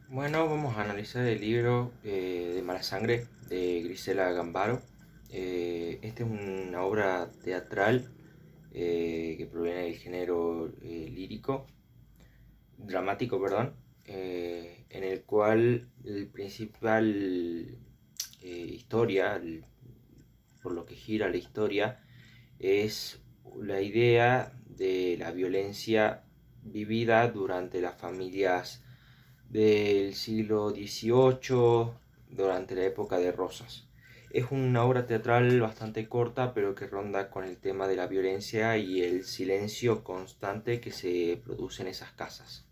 Bueno, vamos a analizar el libro de Mala Sangre de Grisela Gambaro. Esta es una obra teatral que proviene del género lírico, dramático, perdón, en el cual el principal historia, por lo que gira la historia, es la idea de la violencia vivida durante las familias del siglo XVIII, durante la época de Rosas. Es una obra teatral bastante corta, pero que ronda con el tema de la violencia y el silencio constante que se produce en esas casas.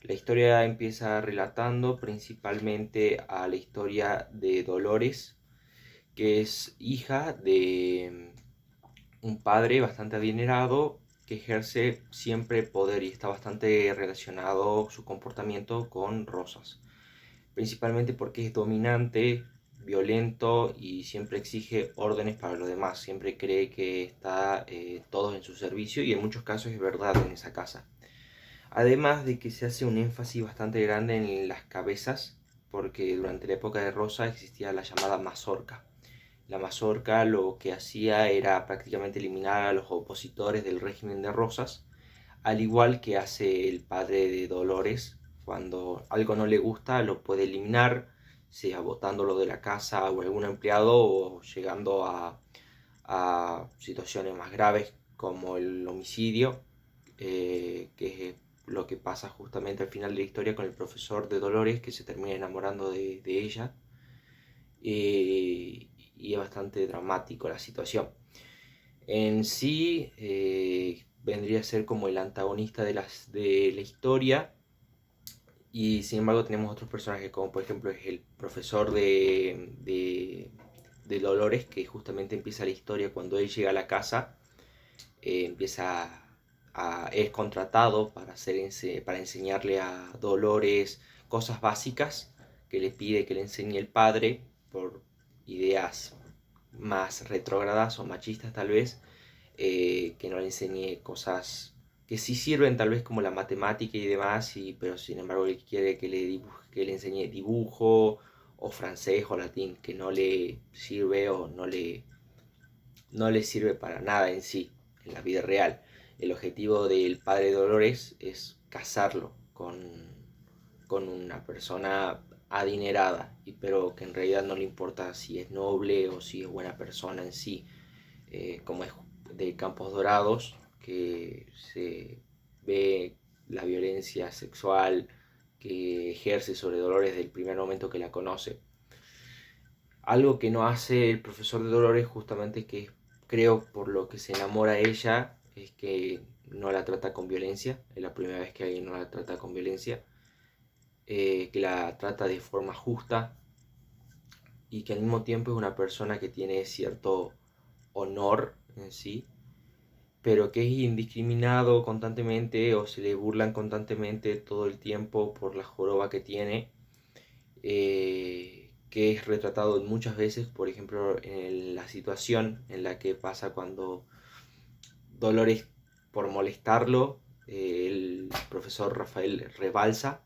La historia empieza relatando principalmente a la historia de Dolores, que es hija de un padre bastante adinerado que ejerce siempre poder y está bastante relacionado su comportamiento con Rosas, principalmente porque es dominante, violento y siempre exige órdenes para los demás, siempre cree que está todos en su servicio y en muchos casos es verdad en esa casa. Además de que se hace un énfasis bastante grande en las cabezas, porque durante la época de Rosa existía la llamada mazorca. La mazorca lo que hacía era prácticamente eliminar a los opositores del régimen de Rosas, al igual que hace el padre de Dolores. Cuando algo no le gusta lo puede eliminar, sea botándolo de la casa o algún empleado o llegando a situaciones más graves como el homicidio, que es lo que pasa justamente al final de la historia con el profesor de Dolores, que se termina enamorando de ella. Y es bastante dramático la situación. En sí vendría a ser como el antagonista de la historia, y sin embargo tenemos otros personajes como por ejemplo es el profesor de Dolores, que justamente empieza la historia cuando él llega a la casa. Es contratado para enseñarle a Dolores cosas básicas que le pide que le enseñe el padre por ideas más retrógradas o machistas tal vez, que no le enseñe cosas que sí sirven tal vez como la matemática y demás, pero sin embargo él quiere que le enseñe dibujo o francés o latín, que no le sirve o no le sirve para nada en sí, en la vida real. El objetivo del padre de Dolores es casarlo con una persona adinerada, pero que en realidad no le importa si es noble o si es buena persona en sí, como es de Campos Dorados, que se ve la violencia sexual que ejerce sobre Dolores desde el primer momento que la conoce. Algo que no hace el profesor de Dolores, justamente, que creo por lo que se enamora a ella, es que no la trata con violencia. Es la primera vez que alguien no la trata con violencia, que la trata de forma justa y que al mismo tiempo es una persona que tiene cierto honor en sí, pero que es indiscriminado constantemente o se le burlan constantemente todo el tiempo por la joroba que tiene, que es retratado muchas veces, por ejemplo, en la situación en la que pasa cuando Dolores, por molestarlo, el profesor Rafael rebalsa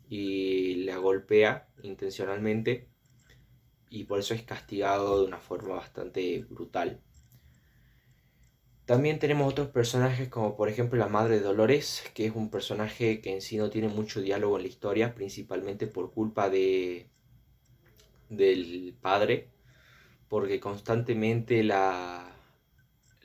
y la golpea intencionalmente, y por eso es castigado de una forma bastante brutal. También tenemos otros personajes como por ejemplo la madre de Dolores, que es un personaje que en sí no tiene mucho diálogo en la historia, principalmente por culpa del padre, porque constantemente la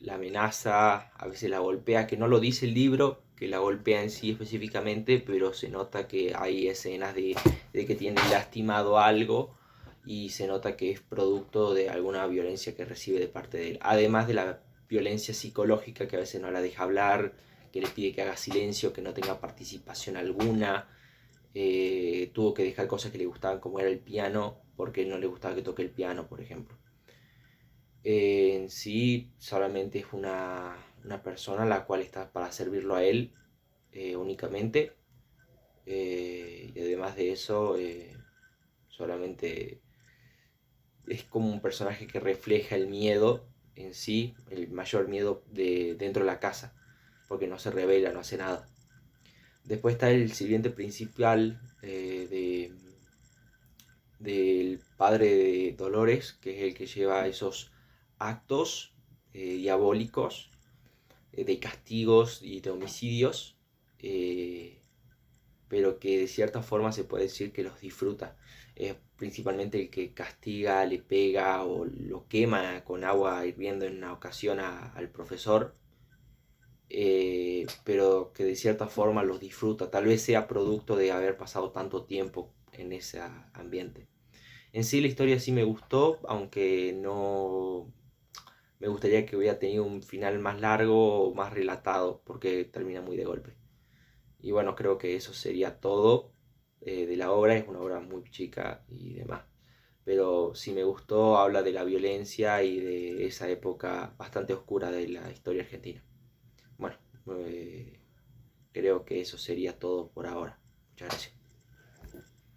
amenaza, a veces la golpea, que no lo dice el libro, que la golpea en sí específicamente, pero se nota que hay escenas de que tiene lastimado algo y se nota que es producto de alguna violencia que recibe de parte de él. Además de la violencia psicológica, que a veces no la deja hablar, que le pide que haga silencio, que no tenga participación alguna. Tuvo que dejar cosas que le gustaban como era el piano, porque no le gustaba que toque el piano, por ejemplo. En sí solamente es una persona la cual está para servirlo a él, únicamente, y además de eso solamente es como un personaje que refleja el miedo en sí, el mayor miedo dentro de la casa, porque no se revela, no hace nada. Después está el sirviente principal, de, del padre de Dolores, que es el que lleva esos actos diabólicos de castigos y de homicidios, eh, pero que de cierta forma se puede decir que los disfruta. Es principalmente el que castiga, le pega o lo quema con agua hirviendo en una ocasión al profesor, pero que de cierta forma los disfruta. Tal vez sea producto de haber pasado tanto tiempo en ese ambiente. En sí la historia sí me gustó, aunque no me gustaría que hubiera tenido un final más largo o más relatado, porque termina muy de golpe. Y bueno, creo que eso sería todo de la obra. Es una obra muy chica y demás. Pero si me gustó, habla de la violencia y de esa época bastante oscura de la historia argentina. Bueno, eh, creo que eso sería todo por ahora. Muchas gracias.